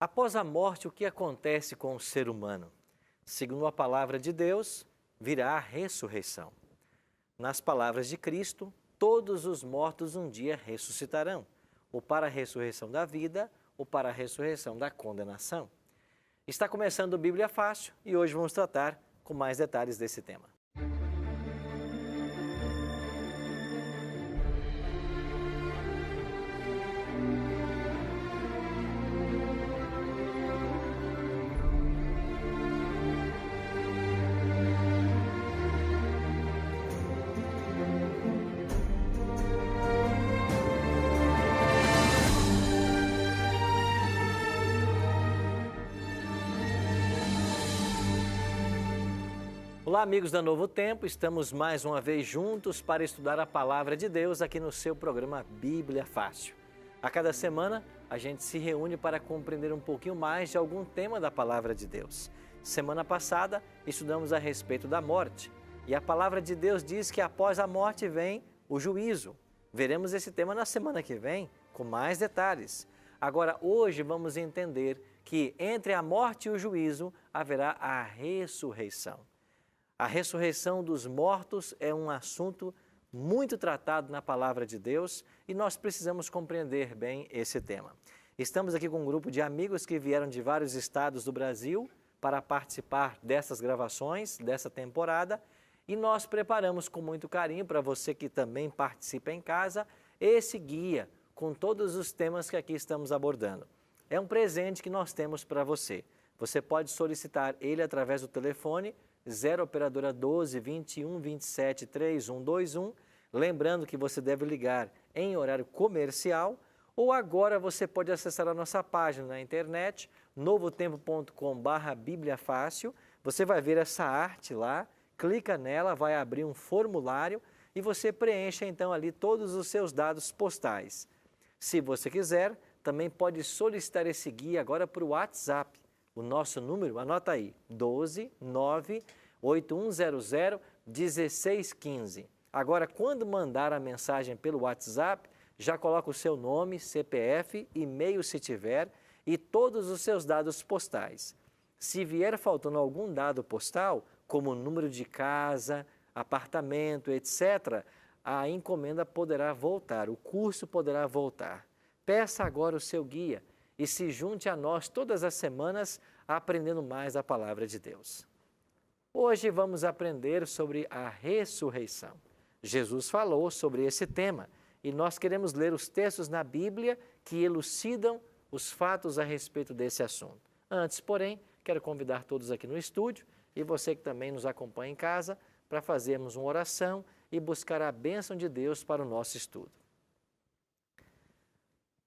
Após a morte, o que acontece com o ser humano? Segundo a palavra de Deus, virá a ressurreição. Nas palavras de Cristo, todos os mortos um dia ressuscitarão, ou para a ressurreição da vida, ou para a ressurreição da condenação. Está começando o Bíblia Fácil e hoje vamos tratar com mais detalhes desse tema. Olá, amigos da Novo Tempo, estamos mais uma vez juntos para estudar a Palavra de Deus aqui no seu programa Bíblia Fácil. A cada semana, a gente se reúne para compreender um pouquinho mais de algum tema da Palavra de Deus. Semana passada, estudamos a respeito da morte e a Palavra de Deus diz que após a morte vem o juízo. Veremos esse tema na semana que vem com mais detalhes. Agora, hoje vamos entender que entre a morte e o juízo haverá a ressurreição. A ressurreição dos mortos é um assunto muito tratado na Palavra de Deus e nós precisamos compreender bem esse tema. Estamos aqui com um grupo de amigos que vieram de vários estados do Brasil para participar dessas gravações, dessa temporada, e nós preparamos com muito carinho para você que também participa em casa esse guia com todos os temas que aqui estamos abordando. É um presente que nós temos para você. Você pode solicitar ele através do telefone 0 operadora 12 21 27 3121, lembrando que você deve ligar em horário comercial, ou agora você pode acessar a nossa página na internet, novotempo.com/Bíblia Fácil. Você vai ver essa arte lá, clica nela, vai abrir um formulário e você preenche então ali todos os seus dados postais. Se você quiser, também pode solicitar esse guia agora para o WhatsApp. O nosso número, anota aí, 12 9 8100 1615. Agora, quando mandar a mensagem pelo WhatsApp, já coloca o seu nome, CPF, e-mail se tiver, e todos os seus dados postais. Se vier faltando algum dado postal, como número de casa, apartamento, etc., a encomenda poderá voltar, o curso poderá voltar. Peça agora o seu guia e se junte a nós todas as semanas aprendendo mais a Palavra de Deus. Hoje vamos aprender sobre a ressurreição. Jesus falou sobre esse tema e nós queremos ler os textos na Bíblia que elucidam os fatos a respeito desse assunto. Antes, porém, quero convidar todos aqui no estúdio e você que também nos acompanha em casa para fazermos uma oração e buscar a bênção de Deus para o nosso estudo.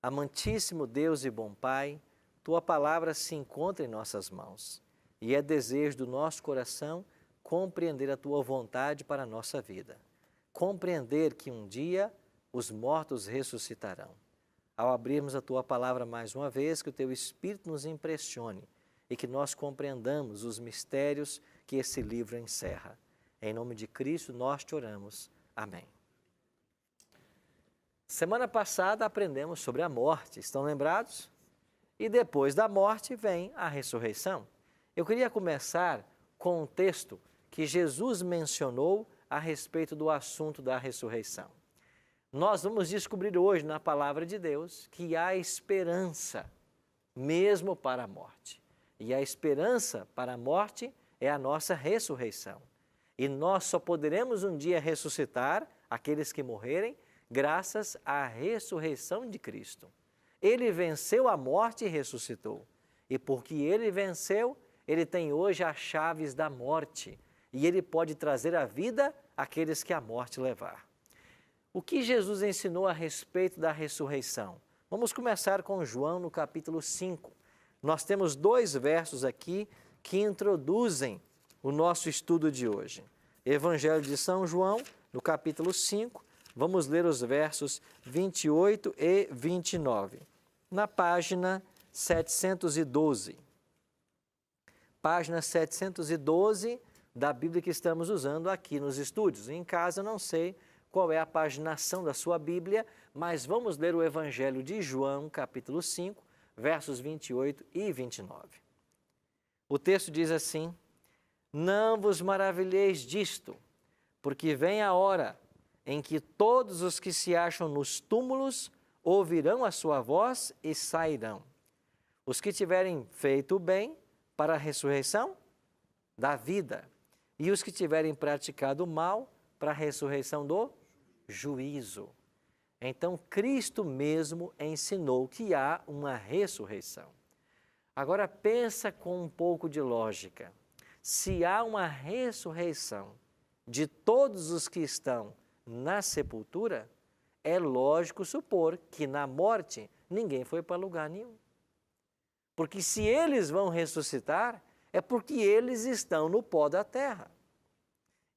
Amantíssimo Deus e bom Pai, Tua palavra se encontra em nossas mãos e é desejo do nosso coração compreender a Tua vontade para a nossa vida. Compreender que um dia os mortos ressuscitarão. Ao abrirmos a Tua palavra mais uma vez, que o Teu Espírito nos impressione e que nós compreendamos os mistérios que esse livro encerra. Em nome de Cristo nós te oramos. Amém. Semana passada aprendemos sobre a morte, estão lembrados? E depois da morte vem a ressurreição. Eu queria começar com um texto que Jesus mencionou a respeito do assunto da ressurreição. Nós vamos descobrir hoje na Palavra de Deus que há esperança mesmo para a morte. E a esperança para a morte é a nossa ressurreição. E nós só poderemos um dia ressuscitar aqueles que morrerem graças à ressurreição de Cristo. Ele venceu a morte e ressuscitou. E porque ele venceu, ele tem hoje as chaves da morte. E ele pode trazer a vida àqueles que a morte levar. O que Jesus ensinou a respeito da ressurreição? Vamos começar com João no capítulo 5. Nós temos 2 versos aqui que introduzem o nosso estudo de hoje. Evangelho de São João, no capítulo 5, vamos ler os versos 28 e 29. Na página 712. Página 712 da Bíblia que estamos usando aqui nos estúdios. Em casa, não sei qual é a paginação da sua Bíblia, mas vamos ler o Evangelho de João, capítulo 5, versos 28 e 29. O texto diz assim: não vos maravilheis disto, porque vem a hora em que todos os que se acham nos túmulos ouvirão a sua voz e sairão. Os que tiverem feito o bem para a ressurreição da vida, e os que tiverem praticado o mal para a ressurreição do juízo. Então, Cristo mesmo ensinou que há uma ressurreição. Agora, pensa com um pouco de lógica. Se há uma ressurreição de todos os que estão na sepultura, é lógico supor que na morte ninguém foi para lugar nenhum. Porque se eles vão ressuscitar, é porque eles estão no pó da terra.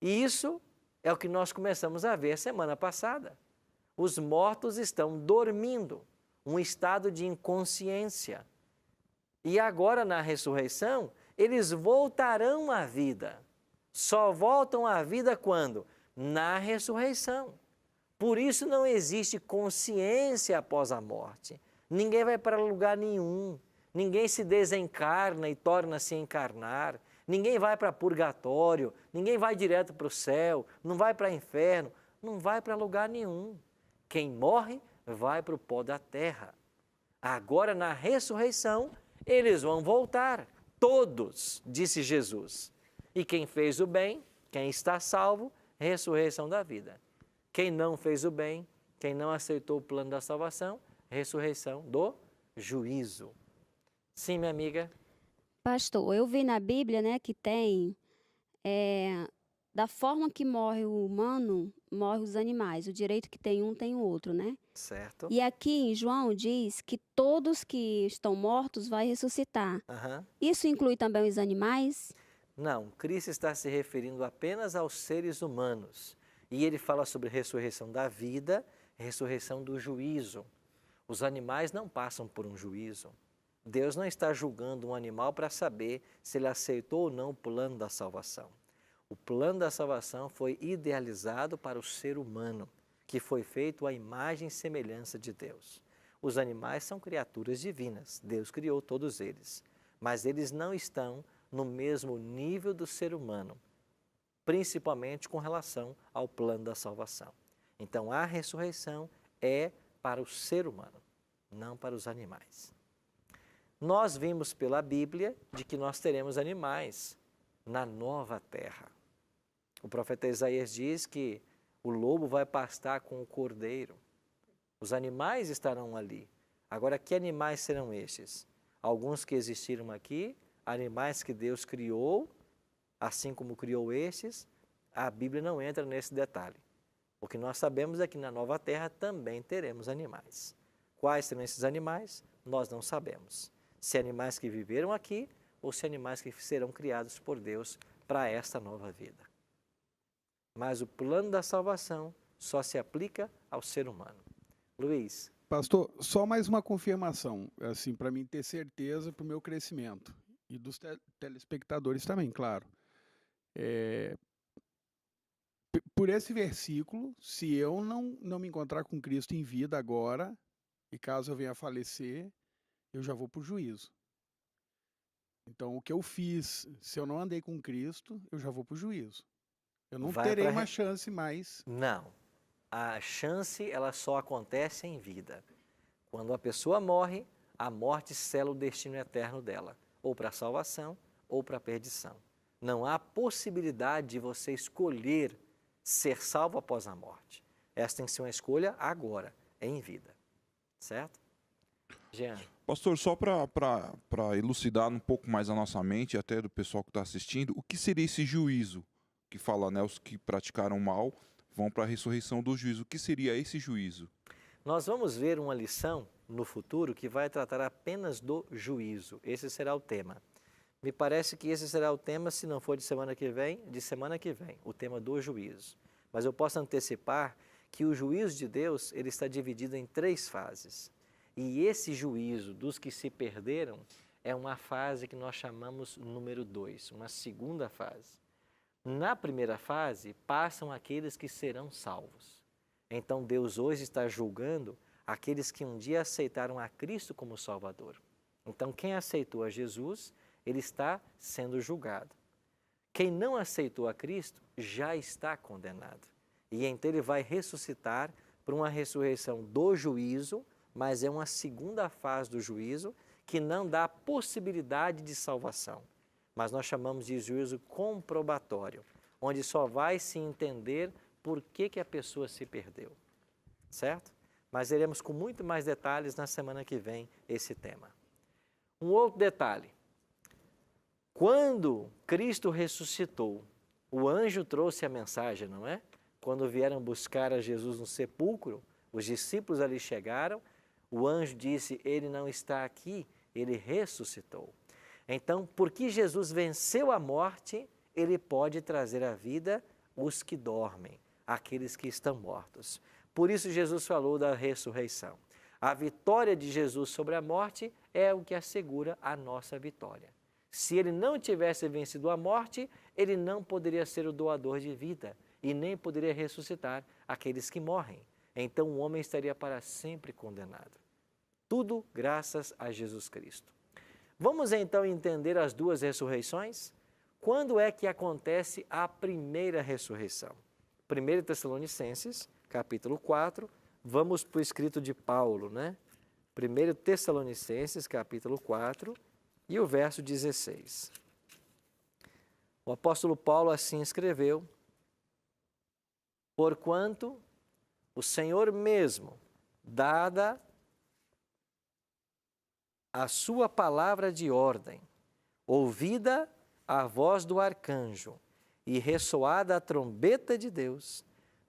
E isso é o que nós começamos a ver semana passada. Os mortos estão dormindo, um estado de inconsciência. E agora, na ressurreição, eles voltarão à vida. Só voltam à vida quando? Na ressurreição. Por isso não existe consciência após a morte. Ninguém vai para lugar nenhum. Ninguém se desencarna e torna a se encarnar. Ninguém vai para purgatório. Ninguém vai direto para o céu. Não vai para o inferno. Não vai para lugar nenhum. Quem morre vai para o pó da terra. Agora, na ressurreição, eles vão voltar. Todos, disse Jesus. E quem fez o bem, quem está salvo, ressurreição da vida. Quem não fez o bem, quem não aceitou o plano da salvação, ressurreição do juízo. Sim, minha amiga? Pastor, eu vi na Bíblia, né, que tem, da forma que morre o humano, morre os animais. O direito que tem um, tem o outro, né? Certo. E aqui em João diz que todos que estão mortos vai ressuscitar. Uhum. Isso inclui também os animais? Não, Cristo está se referindo apenas aos seres humanos. E ele fala sobre ressurreição da vida, ressurreição do juízo. Os animais não passam por um juízo. Deus não está julgando um animal para saber se ele aceitou ou não o plano da salvação. O plano da salvação foi idealizado para o ser humano, que foi feito à imagem e semelhança de Deus. Os animais são criaturas divinas, Deus criou todos eles, mas eles não estão no mesmo nível do ser humano, principalmente com relação ao plano da salvação. Então, a ressurreição é para o ser humano, não para os animais. Nós vimos pela Bíblia de que nós teremos animais na nova terra. O profeta Isaías diz que o lobo vai pastar com o cordeiro. Os animais estarão ali. Agora, que animais serão estes? Alguns que existiram aqui, animais que Deus criou, assim como criou estes, a Bíblia não entra nesse detalhe. O que nós sabemos é que na nova terra também teremos animais. Quais serão esses animais? Nós não sabemos. Se animais que viveram aqui ou se animais que serão criados por Deus para esta nova vida. Mas o plano da salvação só se aplica ao ser humano. Luiz. Pastor, só mais uma confirmação, assim, para mim ter certeza para o meu crescimento e dos telespectadores também, claro. Por esse versículo, se eu não me encontrar com Cristo em vida agora, e caso eu venha a falecer, eu já vou para o juízo. Então, o que eu fiz, se eu não andei com Cristo, eu já vou para o juízo. Eu não terei uma chance mais. Não. A chance, ela só acontece em vida. Quando a pessoa morre, a morte sela o destino eterno dela, ou para a salvação, ou para a perdição. Não há possibilidade de você escolher ser salvo após a morte. Essa tem que ser uma escolha agora, em vida. Certo? Jean. Pastor, só para elucidar um pouco mais a nossa mente, até do pessoal que está assistindo, o que seria esse juízo que fala, né, os que praticaram mal vão para a ressurreição do juízo? O que seria esse juízo? Nós vamos ver uma lição no futuro que vai tratar apenas do juízo. Esse será o tema. Me parece que esse será o tema, se não for de semana que vem, o tema do juízo. Mas eu posso antecipar que o juízo de Deus ele está dividido em 3 fases. E esse juízo dos que se perderam é uma fase que nós chamamos número 2, uma segunda fase. Na primeira fase, passam aqueles que serão salvos. Então, Deus hoje está julgando aqueles que um dia aceitaram a Cristo como Salvador. Então, quem aceitou a Jesus, ele está sendo julgado. Quem não aceitou a Cristo já está condenado. E então ele vai ressuscitar para uma ressurreição do juízo, mas é uma segunda fase do juízo que não dá possibilidade de salvação. Mas nós chamamos de juízo comprobatório, onde só vai se entender por que a pessoa se perdeu. Certo? Mas veremos com muito mais detalhes na semana que vem esse tema. Um outro detalhe. Quando Cristo ressuscitou, o anjo trouxe a mensagem, não é? Quando vieram buscar a Jesus no sepulcro, os discípulos ali chegaram, o anjo disse, ele não está aqui, ele ressuscitou. Então, porque Jesus venceu a morte, ele pode trazer à vida os que dormem, aqueles que estão mortos. Por isso Jesus falou da ressurreição. A vitória de Jesus sobre a morte é o que assegura a nossa vitória. Se ele não tivesse vencido a morte, ele não poderia ser o doador de vida e nem poderia ressuscitar aqueles que morrem. Então o homem estaria para sempre condenado. Tudo graças a Jesus Cristo. Vamos então entender as duas ressurreições? Quando é que acontece a primeira ressurreição? 1 Tessalonicenses, capítulo 4, vamos para o escrito de Paulo, né? 1 Tessalonicenses, capítulo 4, e o verso 16. O apóstolo Paulo assim escreveu, porquanto o Senhor mesmo, dada a sua palavra de ordem, ouvida a voz do arcanjo e ressoada a trombeta de Deus,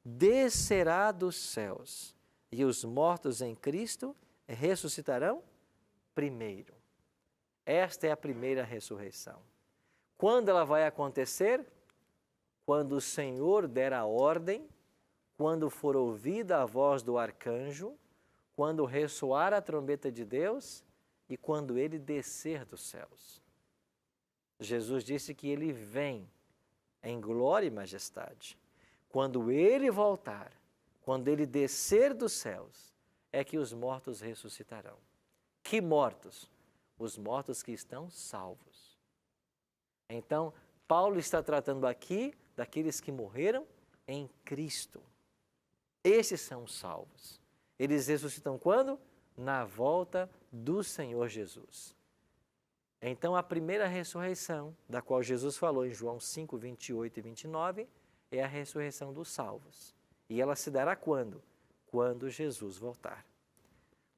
descerá dos céus, e os mortos em Cristo ressuscitarão primeiro. Esta é a primeira ressurreição. Quando ela vai acontecer? Quando o Senhor der a ordem, quando for ouvida a voz do arcanjo, quando ressoar a trombeta de Deus e quando ele descer dos céus. Jesus disse que ele vem em glória e majestade. Quando ele voltar, quando ele descer dos céus, é que os mortos ressuscitarão. Que mortos? Os mortos que estão salvos. Então, Paulo está tratando aqui daqueles que morreram em Cristo. Esses são os salvos. Eles ressuscitam quando? Na volta do Senhor Jesus. Então, a primeira ressurreição, da qual Jesus falou em João 5, 28 e 29, é a ressurreição dos salvos. E ela se dará quando? Quando Jesus voltar.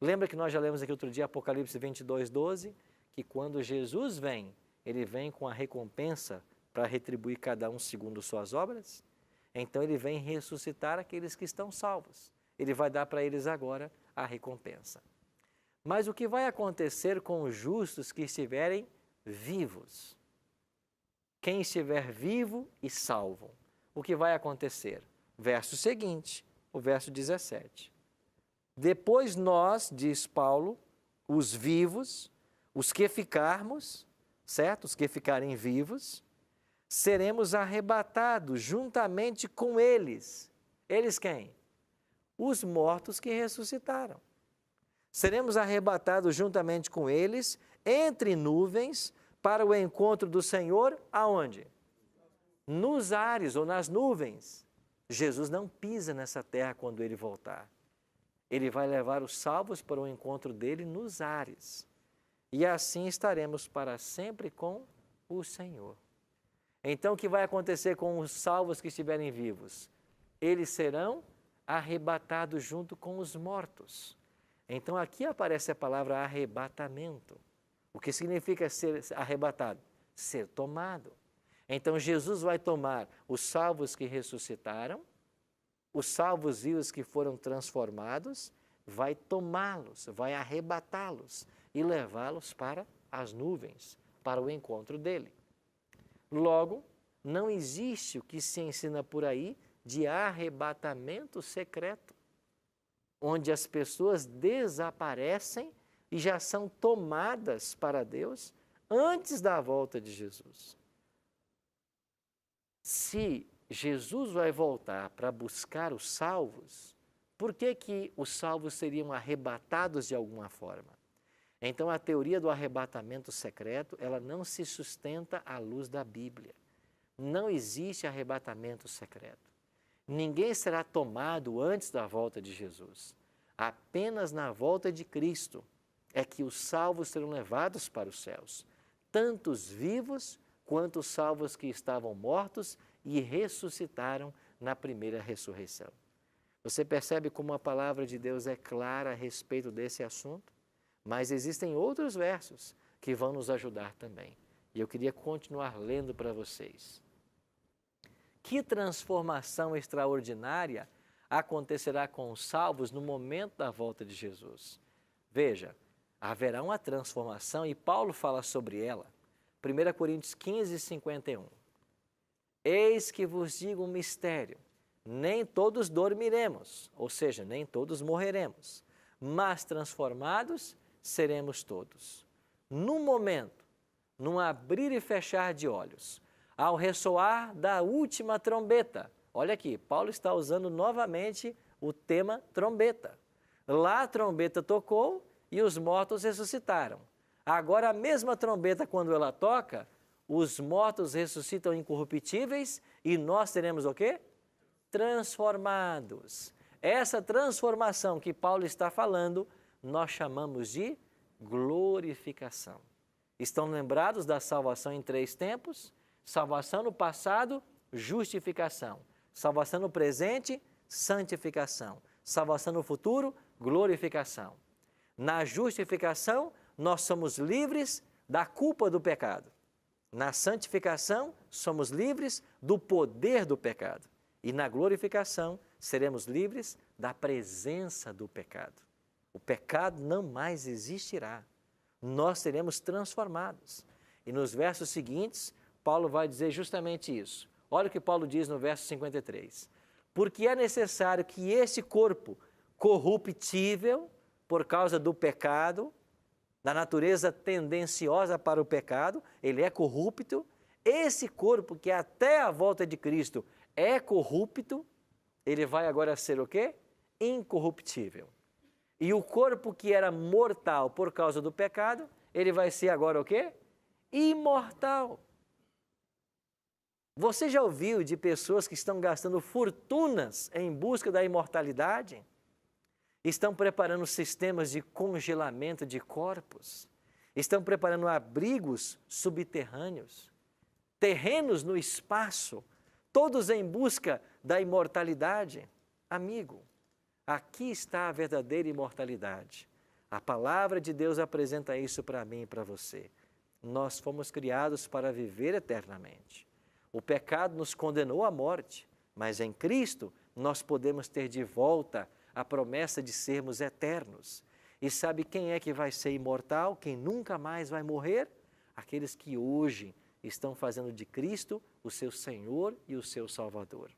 Lembra que nós já lemos aqui outro dia, Apocalipse 22, 12, que quando Jesus vem, ele vem com a recompensa para retribuir cada um segundo suas obras? Então ele vem ressuscitar aqueles que estão salvos. Ele vai dar para eles agora a recompensa. Mas o que vai acontecer com os justos que estiverem vivos? Quem estiver vivo e salvo, o que vai acontecer? Verso seguinte, o verso 17. Depois nós, diz Paulo, os vivos, os que ficarmos, certo? Os que ficarem vivos, seremos arrebatados juntamente com eles. Eles quem? Os mortos que ressuscitaram. Seremos arrebatados juntamente com eles, entre nuvens, para o encontro do Senhor, aonde? Nos ares ou nas nuvens. Jesus não pisa nessa terra quando ele voltar. Ele vai levar os salvos para o encontro dele nos ares. E assim estaremos para sempre com o Senhor. Então, o que vai acontecer com os salvos que estiverem vivos? Eles serão arrebatados junto com os mortos. Então, aqui aparece a palavra arrebatamento. O que significa ser arrebatado? Ser tomado. Então, Jesus vai tomar os salvos que ressuscitaram, os salvos vivos que foram transformados, vai tomá-los, vai arrebatá-los e levá-los para as nuvens, para o encontro dele. Logo, não existe o que se ensina por aí de arrebatamento secreto, onde as pessoas desaparecem e já são tomadas para Deus antes da volta de Jesus. Se Jesus vai voltar para buscar os salvos, por que os salvos seriam arrebatados de alguma forma? Então, a teoria do arrebatamento secreto, ela não se sustenta à luz da Bíblia. Não existe arrebatamento secreto. Ninguém será tomado antes da volta de Jesus. Apenas na volta de Cristo é que os salvos serão levados para os céus, tanto os vivos quanto os salvos que estavam mortos e ressuscitaram na primeira ressurreição. Você percebe como a palavra de Deus é clara a respeito desse assunto? Mas existem outros versos que vão nos ajudar também. E eu queria continuar lendo para vocês. Que transformação extraordinária acontecerá com os salvos no momento da volta de Jesus? Veja, haverá uma transformação e Paulo fala sobre ela. 1 Coríntios 15, 51. Eis que vos digo um mistério, nem todos dormiremos, ou seja, nem todos morreremos, mas transformados seremos todos. Num momento, num abrir e fechar de olhos, ao ressoar da última trombeta. Olha aqui, Paulo está usando novamente o tema trombeta. Lá a trombeta tocou e os mortos ressuscitaram. Agora a mesma trombeta, quando ela toca, os mortos ressuscitam incorruptíveis e nós teremos o quê? Transformados. Essa transformação que Paulo está falando, nós chamamos de glorificação. Estão lembrados da salvação em 3 tempos? Salvação no passado, justificação. Salvação no presente, santificação. Salvação no futuro, glorificação. Na justificação, nós somos livres da culpa do pecado. Na santificação, somos livres do poder do pecado. E na glorificação, seremos livres da presença do pecado. O pecado não mais existirá. Nós seremos transformados. E nos versos seguintes, Paulo vai dizer justamente isso. Olha o que Paulo diz no verso 53. Porque é necessário que esse corpo corruptível, por causa do pecado, da natureza tendenciosa para o pecado, ele é corrupto. Esse corpo que até a volta de Cristo é corrupto, ele vai agora ser o quê? Incorruptível. E o corpo que era mortal por causa do pecado, ele vai ser agora o quê? Imortal. Você já ouviu de pessoas que estão gastando fortunas em busca da imortalidade? Estão preparando sistemas de congelamento de corpos? Estão preparando abrigos subterrâneos? Terrenos no espaço? Todos em busca da imortalidade? Amigo, aqui está a verdadeira imortalidade. A palavra de Deus apresenta isso para mim e para você. Nós fomos criados para viver eternamente. O pecado nos condenou à morte, mas em Cristo nós podemos ter de volta a promessa de sermos eternos. E sabe quem é que vai ser imortal? Quem nunca mais vai morrer? Aqueles que hoje estão fazendo de Cristo o seu Senhor e o seu Salvador.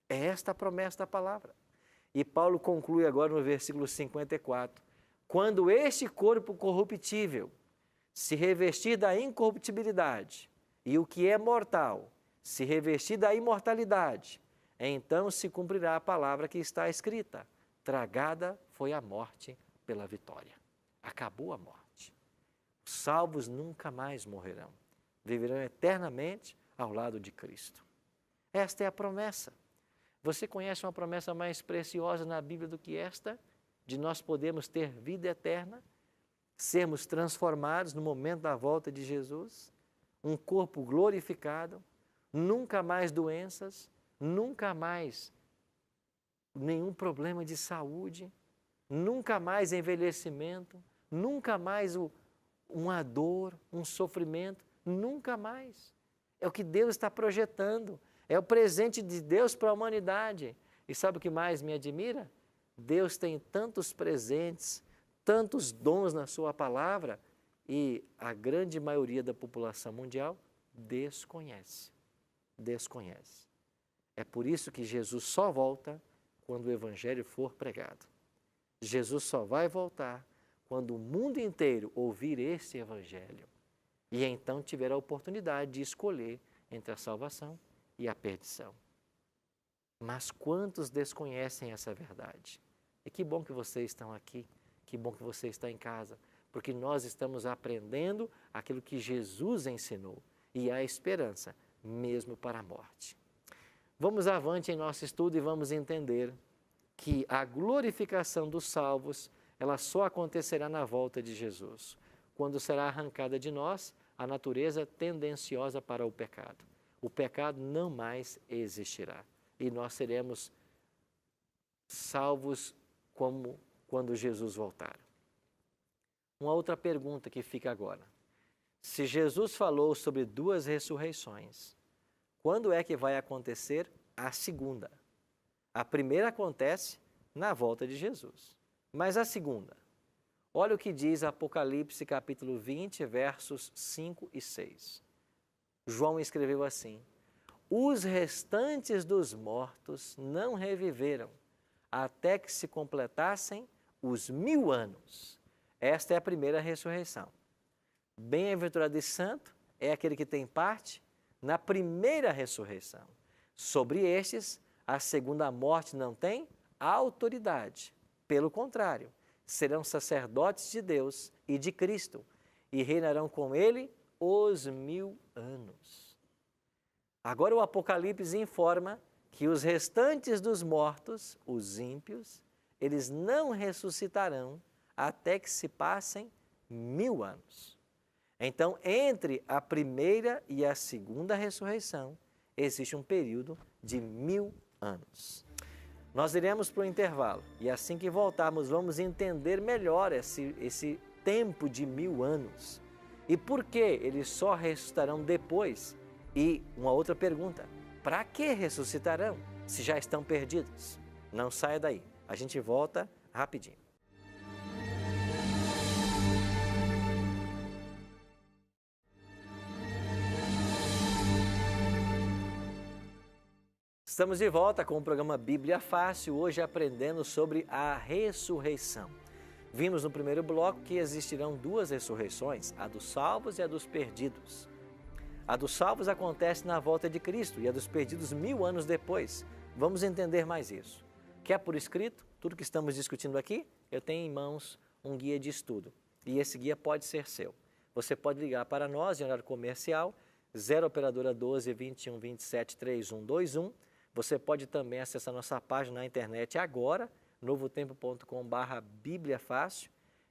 É esta a promessa da palavra. E Paulo conclui agora no versículo 54. Quando este corpo corruptível se revestir da incorruptibilidade e o que é mortal se revestir da imortalidade, então se cumprirá a palavra que está escrita. Tragada foi a morte pela vitória. Acabou a morte. Os salvos nunca mais morrerão. Viverão eternamente ao lado de Cristo. Esta é a promessa. Você conhece uma promessa mais preciosa na Bíblia do que esta? De nós podermos ter vida eterna, sermos transformados no momento da volta de Jesus, um corpo glorificado, nunca mais doenças, nunca mais nenhum problema de saúde, nunca mais envelhecimento, nunca mais uma dor, um sofrimento, nunca mais. É o que Deus está projetando, é o presente de Deus para a humanidade. E sabe o que mais me admira? Deus tem tantos presentes, tantos dons na sua palavra e a grande maioria da população mundial desconhece. Desconhece. É por isso que Jesus só volta quando o Evangelho for pregado. Jesus só vai voltar quando o mundo inteiro ouvir esse Evangelho e então tiver a oportunidade de escolher entre a salvação e a perdição. Mas quantos desconhecem essa verdade? E que bom que vocês estão aqui, que bom que você está em casa, porque nós estamos aprendendo aquilo que Jesus ensinou e há esperança, mesmo para a morte. Vamos avante em nosso estudo e vamos entender que a glorificação dos salvos, ela só acontecerá na volta de Jesus, quando será arrancada de nós a natureza tendenciosa para o pecado. O pecado não mais existirá e nós seremos salvos como quando Jesus voltar. Uma outra pergunta que fica agora. Se Jesus falou sobre 2 ressurreições, quando é que vai acontecer a segunda? A primeira acontece na volta de Jesus. Mas a segunda? Olha o que diz Apocalipse capítulo 20, versos 5 e 6. João escreveu assim: os restantes dos mortos não reviveram, até que se completassem os 1000 anos. Esta é a primeira ressurreição. Bem-aventurado e santo é aquele que tem parte na primeira ressurreição. Sobre estes, a segunda morte não tem autoridade. Pelo contrário, serão sacerdotes de Deus e de Cristo e reinarão com ele os 1000 anos. Agora o Apocalipse informa que os restantes dos mortos, os ímpios, eles não ressuscitarão até que se passem 1000 anos. Então, entre a primeira e a segunda ressurreição, existe um período de 1000 anos. Nós iremos para o intervalo e assim que voltarmos vamos entender melhor esse tempo de 1000 anos e por que eles só ressuscitarão depois. E uma outra pergunta, para que ressuscitarão se já estão perdidos? Não saia daí, a gente volta rapidinho. Estamos de volta com o programa Bíblia Fácil, hoje aprendendo sobre a ressurreição. Vimos no primeiro bloco que existirão 2 ressurreições, a dos salvos e a dos perdidos. A dos salvos acontece na volta de Cristo e a dos perdidos 1000 anos depois. Vamos entender mais isso. Quer por escrito tudo que estamos discutindo aqui? Eu tenho em mãos um guia de estudo e esse guia pode ser seu. Você pode ligar para nós em horário comercial, 0 operadora 12 21 27 3121. Você pode também acessar nossa página na internet agora, novotempo.com/Bíblia Fácil,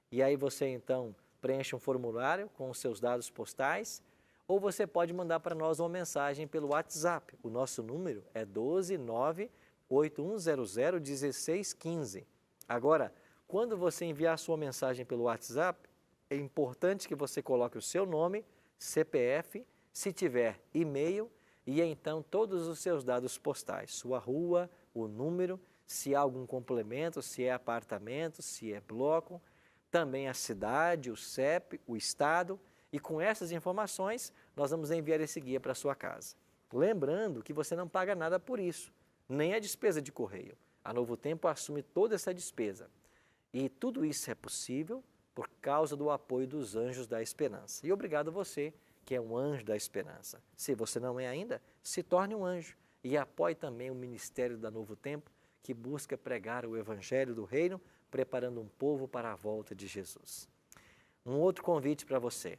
e aí você então preenche um formulário com os seus dados postais, ou você pode mandar para nós uma mensagem pelo WhatsApp. O nosso número é 12981001615. Agora, quando você enviar a sua mensagem pelo WhatsApp, é importante que você coloque o seu nome, CPF, se tiver e-mail, e então todos os seus dados postais, sua rua, o número, se há algum complemento, se é apartamento, se é bloco, também a cidade, o CEP, o estado, e com essas informações nós vamos enviar esse guia para a sua casa. Lembrando que você não paga nada por isso, nem a despesa de correio. A Novo Tempo assume toda essa despesa. E tudo isso é possível por causa do apoio dos Anjos da Esperança. E obrigado a você que é um anjo da esperança. Se você não é ainda, se torne um anjo e apoie também o ministério da Novo Tempo, que busca pregar o evangelho do reino, preparando um povo para a volta de Jesus. Um outro convite para você.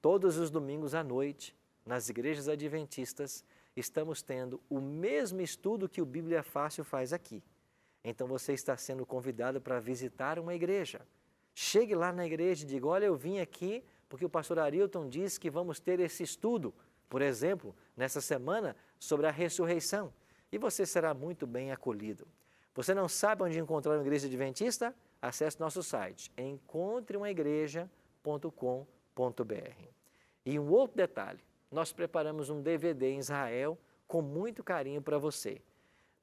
Todos os domingos à noite, nas igrejas adventistas, estamos tendo o mesmo estudo que o Bíblia Fácil faz aqui. Então você está sendo convidado para visitar uma igreja. Chegue lá na igreja e diga, olha, eu vim aqui porque o pastor Arilton disse que vamos ter esse estudo, por exemplo, nessa semana, sobre a ressurreição. E você será muito bem acolhido. Você não sabe onde encontrar uma igreja adventista? Acesse nosso site, encontreumaigreja.com.br. E um outro detalhe, nós preparamos um DVD em Israel com muito carinho para você.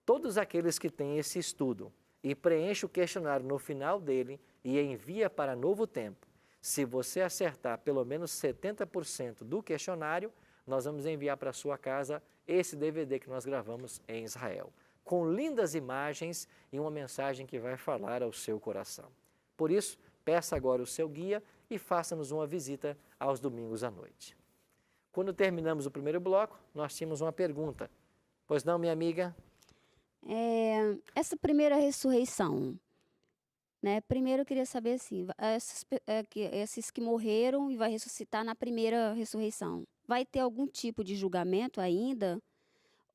Todos aqueles que têm esse estudo e preenchem o questionário no final dele e envia para Novo Tempo, se você acertar pelo menos 70% do questionário, nós vamos enviar para a sua casa esse DVD que nós gravamos em Israel, com lindas imagens e uma mensagem que vai falar ao seu coração. Por isso, peça agora o seu guia e faça-nos uma visita aos domingos à noite. Quando terminamos o primeiro bloco, nós tínhamos uma pergunta. Pois não, minha amiga? Essa primeira ressurreição, né? Primeiro eu queria saber assim, esses que morreram e vai ressuscitar na primeira ressurreição, vai ter algum tipo de julgamento ainda?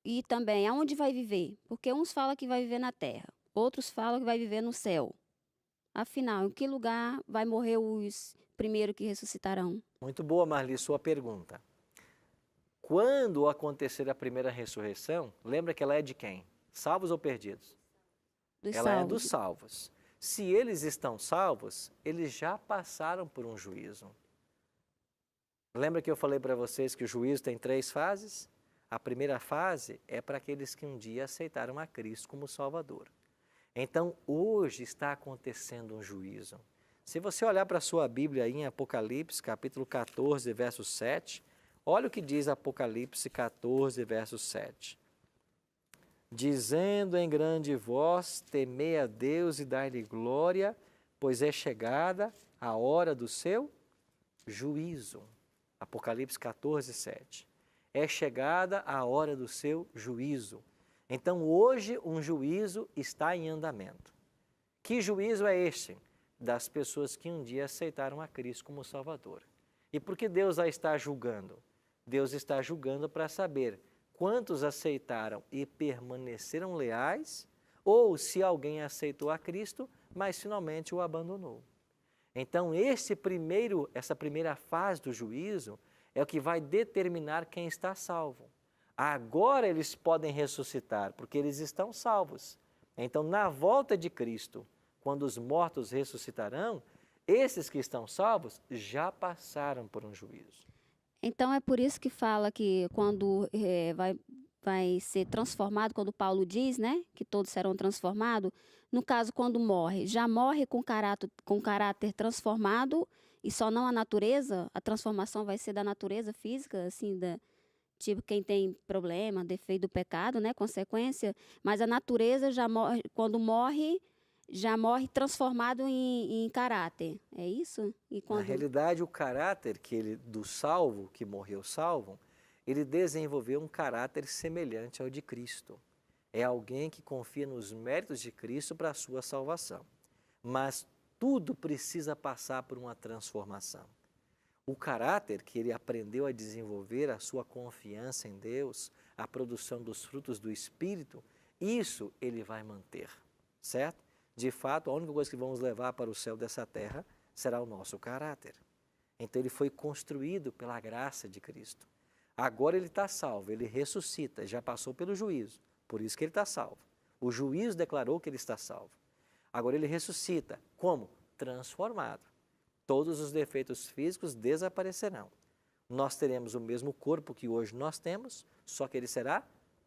E também, aonde vai viver? Porque uns falam que vai viver na terra, outros falam que vai viver no céu. Afinal, em que lugar vai morrer os primeiros que ressuscitarão? Muito boa, Marli, sua pergunta. Quando acontecer a primeira ressurreição, lembra que ela é de quem? Salvos ou perdidos? Dos Ela é salvos. dos salvos. Se eles estão salvos, eles já passaram por um juízo. Lembra que eu falei para vocês que o juízo tem 3 fases? A primeira fase é para aqueles que um dia aceitaram a Cristo como Salvador. Então, hoje está acontecendo um juízo. Se você olhar para a sua Bíblia aí em Apocalipse, capítulo 14, verso 7, olha o que diz Apocalipse 14, verso 7. Dizendo em grande voz, temei a Deus e dai-lhe glória, pois é chegada a hora do seu juízo. Apocalipse 14, 7. É chegada a hora do seu juízo. Então, hoje, um juízo está em andamento. Que juízo é este? Das pessoas que um dia aceitaram a Cristo como Salvador. E por que Deus a está julgando? Deus está julgando para saber quantos aceitaram e permaneceram leais, ou se alguém aceitou a Cristo, mas finalmente o abandonou. Então, essa primeira fase do juízo é o que vai determinar quem está salvo. Agora eles podem ressuscitar, porque eles estão salvos. Então, na volta de Cristo, quando os mortos ressuscitarão, esses que estão salvos já passaram por um juízo. Então é por isso que fala que quando vai ser transformado, quando Paulo diz, né, que todos serão transformados, no caso quando morre, já morre com caráter transformado e só não a natureza, a transformação vai ser da natureza física, assim, tipo quem tem problema, defeito do pecado, né, consequência, mas a natureza já morre, quando morre, já morre transformado em caráter, é isso? E Na realidade, o caráter do salvo, que morreu salvo, ele desenvolveu um caráter semelhante ao de Cristo. É alguém que confia nos méritos de Cristo para a sua salvação. Mas tudo precisa passar por uma transformação. O caráter que ele aprendeu a desenvolver, a sua confiança em Deus, a produção dos frutos do Espírito, isso ele vai manter, certo? De fato, a única coisa que vamos levar para o céu dessa terra será o nosso caráter. Então ele foi construído pela graça de Cristo. Agora ele está salvo, ele ressuscita, já passou pelo juízo, por isso que ele está salvo. O juízo declarou que ele está salvo. Agora ele ressuscita, como? Transformado. Todos os defeitos físicos desaparecerão. Nós teremos o mesmo corpo que hoje nós temos, só que ele será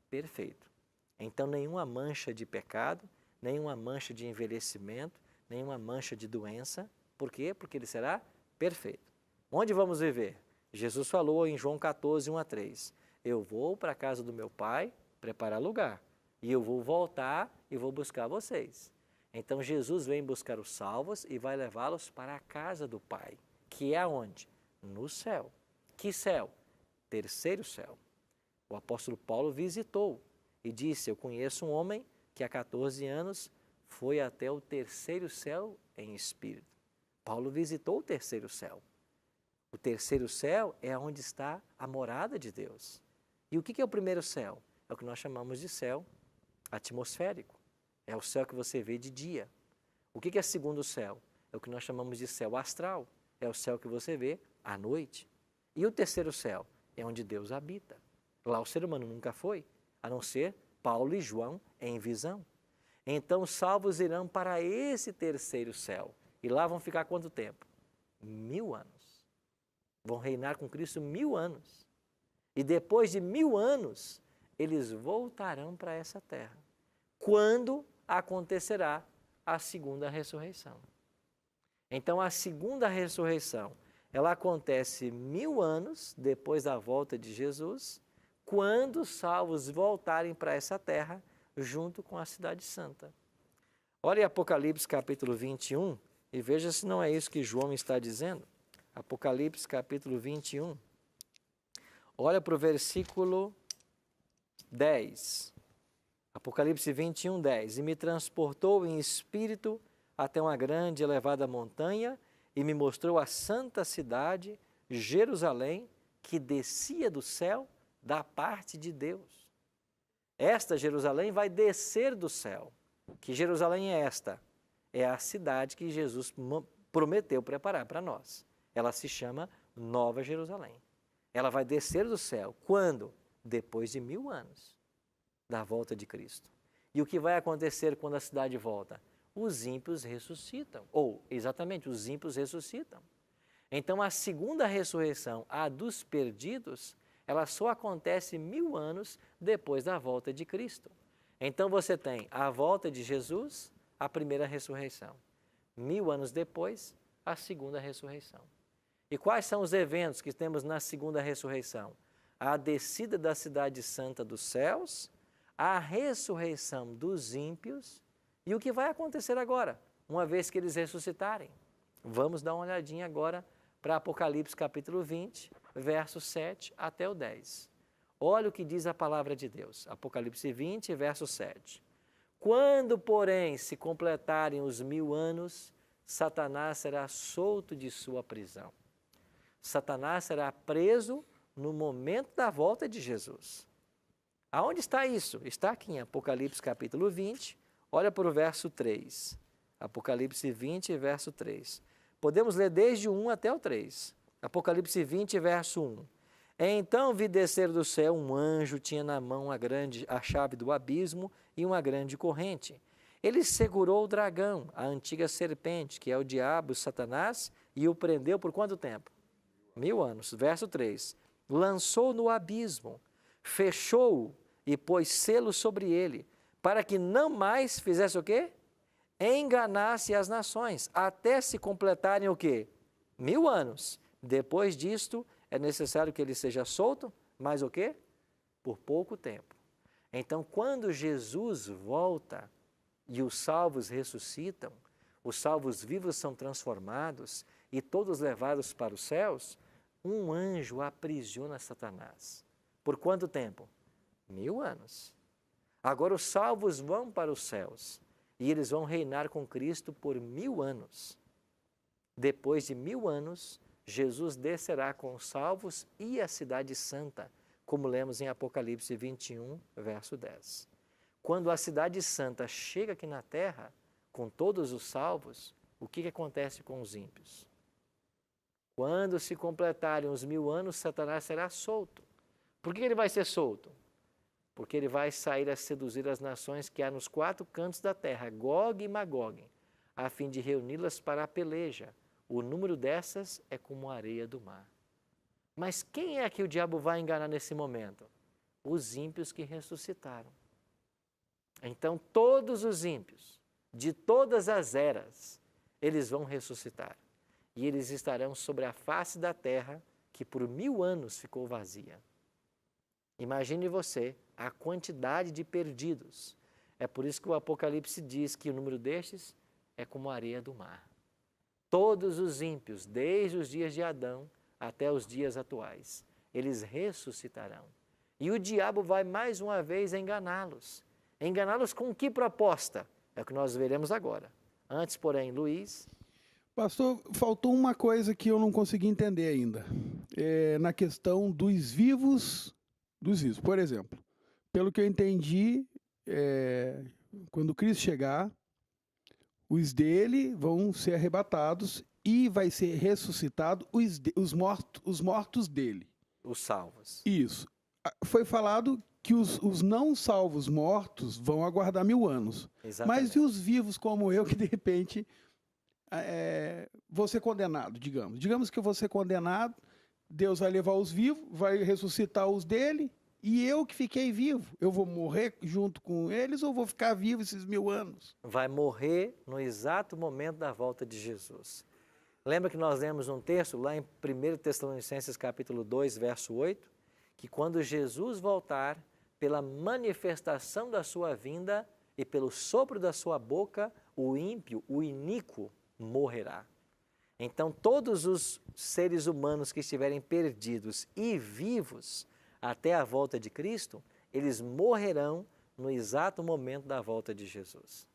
perfeito. Então nenhuma mancha de pecado, nenhuma mancha de envelhecimento, nenhuma mancha de doença. Por quê? Porque ele será perfeito. Onde vamos viver? Jesus falou em João 14, 1 a 3. Eu vou para a casa do meu Pai preparar lugar, e eu vou voltar e vou buscar vocês. Então Jesus vem buscar os salvos e vai levá-los para a casa do Pai, que é aonde? No céu. Que céu? Terceiro céu. O apóstolo Paulo visitou e disse, eu conheço um homem que há 14 anos foi até o terceiro céu em espírito. Paulo visitou o terceiro céu. O terceiro céu é onde está a morada de Deus. E o que é o primeiro céu? É o que nós chamamos de céu atmosférico. É o céu que você vê de dia. O que é o segundo céu? É o que nós chamamos de céu astral. É o céu que você vê à noite. E o terceiro céu? É onde Deus habita. Lá o ser humano nunca foi, a não ser Paulo e João em visão. Então os salvos irão para esse terceiro céu. E lá vão ficar quanto tempo? 1000 anos. Vão reinar com Cristo 1000 anos. E depois de 1000 anos, eles voltarão para essa terra. Quando acontecerá a segunda ressurreição. Então a segunda ressurreição, ela acontece 1000 anos depois da volta de Jesus, quando os salvos voltarem para essa terra, junto com a cidade santa. Olha Apocalipse capítulo 21 e veja se não é isso que João está dizendo. Apocalipse capítulo 21. Olha para o versículo 10. Apocalipse 21, 10. E me transportou em espírito até uma grande e elevada montanha e me mostrou a santa cidade, Jerusalém, que descia do céu da parte de Deus. Esta Jerusalém vai descer do céu. Que Jerusalém é esta? É a cidade que Jesus prometeu preparar para nós. Ela se chama Nova Jerusalém. Ela vai descer do céu. Quando? Depois de 1000 anos da volta de Cristo. E o que vai acontecer quando a cidade volta? Os ímpios ressuscitam. Ou, exatamente, os ímpios ressuscitam. Então, a segunda ressurreição, a dos perdidos, ela só acontece 1000 anos depois da volta de Cristo. Então, você tem a volta de Jesus, a primeira ressurreição. 1000 anos depois, a segunda ressurreição. E quais são os eventos que temos na segunda ressurreição? A descida da cidade santa dos céus, a ressurreição dos ímpios e o que vai acontecer agora, uma vez que eles ressuscitarem. Vamos dar uma olhadinha agora para Apocalipse capítulo 20, verso 7 até o 10. Olha o que diz a palavra de Deus. Apocalipse 20, verso 7. Quando, porém, se completarem os 1000 anos, Satanás será solto de sua prisão. Satanás será preso no momento da volta de Jesus. Aonde está isso? Está aqui em Apocalipse capítulo 20, olha para o verso 3. Apocalipse 20, verso 3. Podemos ler desde o 1 até o 3. Apocalipse 20, verso 1. Então vi descer do céu um anjo, tinha na mão a chave do abismo e uma grande corrente. Ele segurou o dragão, a antiga serpente, que é o diabo, Satanás, e o prendeu por quanto tempo? 1000 anos. Verso 3. Lançou no abismo, fechou-o e pôs selo sobre ele, para que não mais fizesse o quê? Enganasse as nações, até se completarem o quê? 1000 anos. Depois disto, é necessário que ele seja solto, mas o quê? Por pouco tempo. Então, quando Jesus volta e os salvos ressuscitam, os salvos vivos são transformados e todos levados para os céus, um anjo aprisiona Satanás. Por quanto tempo? 1000 anos. Agora os salvos vão para os céus e eles vão reinar com Cristo por 1000 anos. Depois de 1000 anos, Jesus descerá com os salvos e a cidade santa, como lemos em Apocalipse 21, verso 10. Quando a cidade santa chega aqui na terra, com todos os salvos, o que acontece com os ímpios? Quando se completarem os 1000 anos, Satanás será solto. Por que ele vai ser solto? Porque ele vai sair a seduzir as nações que há nos 4 cantos da terra, Gog e Magog, a fim de reuni-las para a peleja. O número dessas é como a areia do mar. Mas quem é que o diabo vai enganar nesse momento? Os ímpios que ressuscitaram. Então, todos os ímpios, de todas as eras, eles vão ressuscitar. E eles estarão sobre a face da terra, que por 1000 anos ficou vazia. Imagine você a quantidade de perdidos. É por isso que o Apocalipse diz que o número destes é como a areia do mar. Todos os ímpios, desde os dias de Adão até os dias atuais, eles ressuscitarão. E o diabo vai mais uma vez enganá-los. Enganá-los com que proposta? É o que nós veremos agora. Antes, porém, Luiz... Pastor, faltou uma coisa que eu não consegui entender ainda. Na questão dos vivos. Por exemplo, pelo que eu entendi, quando Cristo chegar, os dele vão ser arrebatados e vai ser ressuscitado os mortos dele. Os salvos. Isso. Foi falado que os não salvos mortos vão aguardar 1000 anos. Exatamente. Mas e os vivos como eu, que de repente vou ser condenado, digamos. Digamos que eu vou ser condenado, Deus vai levar os vivos, vai ressuscitar os dele, e eu que fiquei vivo, eu vou morrer junto com eles ou vou ficar vivo esses 1000 anos? Vai morrer no exato momento da volta de Jesus. Lembra que nós lemos um texto lá em 1 Tessalonicenses capítulo 2, verso 8, que quando Jesus voltar, pela manifestação da sua vinda e pelo sopro da sua boca, o ímpio, o iníquo, morrerá. Então, todos os seres humanos que estiverem perdidos e vivos até a volta de Cristo, eles morrerão no exato momento da volta de Jesus.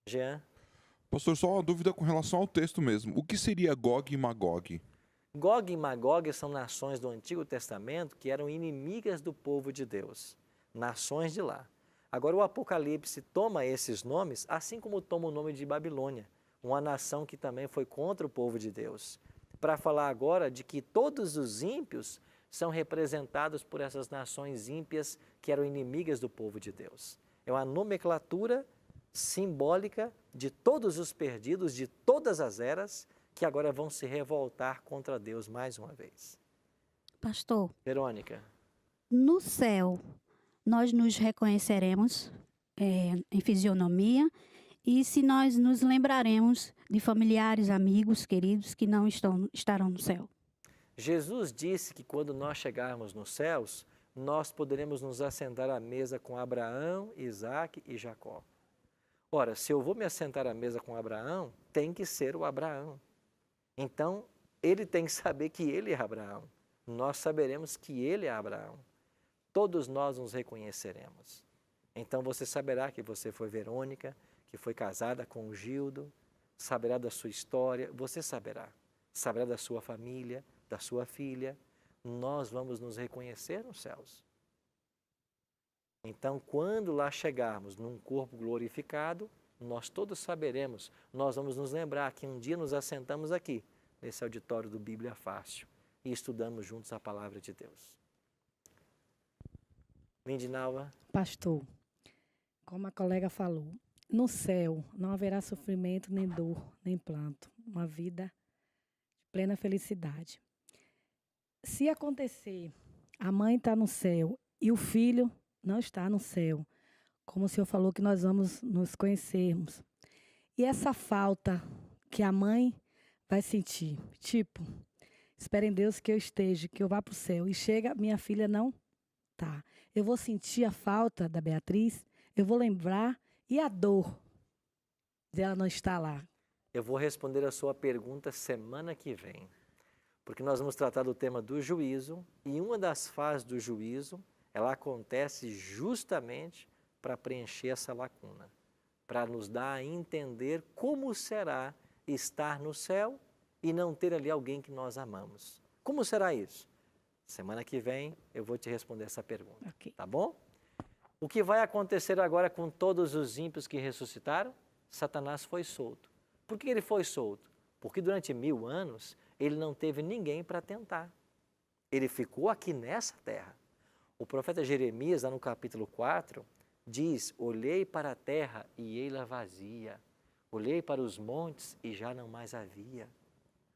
Jean? Pastor, só uma dúvida com relação ao texto mesmo. O que seria Gog e Magog? Gog e Magog são nações do Antigo Testamento que eram inimigas do povo de Deus, nações de lá. Agora o Apocalipse toma esses nomes, assim como toma o nome de Babilônia, uma nação que também foi contra o povo de Deus, para falar agora de que todos os ímpios são representados por essas nações ímpias que eram inimigas do povo de Deus. É uma nomenclatura simbólica de todos os perdidos de todas as eras que agora vão se revoltar contra Deus mais uma vez. Pastor, Verônica, no céu nós nos reconheceremos em fisionomia e se nós nos lembraremos de familiares, amigos, queridos que não estarão no céu. Jesus disse que quando nós chegarmos nos céus, nós poderemos nos assentar à mesa com Abraão, Isaque e Jacó. Ora, se eu vou me assentar à mesa com Abraão, tem que ser o Abraão. Então, ele tem que saber que ele é Abraão. Nós saberemos que ele é Abraão. Todos nós nos reconheceremos. Então, você saberá que você foi Verônica, que foi casada com o Gildo, saberá da sua história, você saberá. Saberá da sua família, da sua filha. Nós vamos nos reconhecer nos céus. Então, quando lá chegarmos num corpo glorificado, nós todos saberemos, nós vamos nos lembrar que um dia nos assentamos aqui, nesse auditório do Bíblia Fácil, e estudamos juntos a palavra de Deus. Lindinalva. Pastor, como a colega falou, no céu não haverá sofrimento, nem dor, nem planto, uma vida de plena felicidade. Se acontecer, a mãe está no céu e o filho não está no céu, como o Senhor falou que nós vamos nos conhecermos. E essa falta que a mãe vai sentir, tipo, espera em Deus que eu esteja, que eu vá para o céu, e chega, minha filha não tá. Eu vou sentir a falta da Beatriz, eu vou lembrar, e a dor dela não estar lá. Eu vou responder a sua pergunta semana que vem, porque nós vamos tratar do tema do juízo, e uma das fases do juízo, ela acontece justamente para preencher essa lacuna, para nos dar a entender como será estar no céu e não ter ali alguém que nós amamos. Como será isso? Semana que vem eu vou te responder essa pergunta, Okay. Tá bom? O que vai acontecer agora com todos os ímpios que ressuscitaram? Satanás foi solto. Por que ele foi solto? Porque durante 1000 anos ele não teve ninguém para tentar. Ele ficou aqui nessa terra. O profeta Jeremias, lá no capítulo 4, diz: olhei para a terra e ei-la vazia. Olhei para os montes e já não mais havia.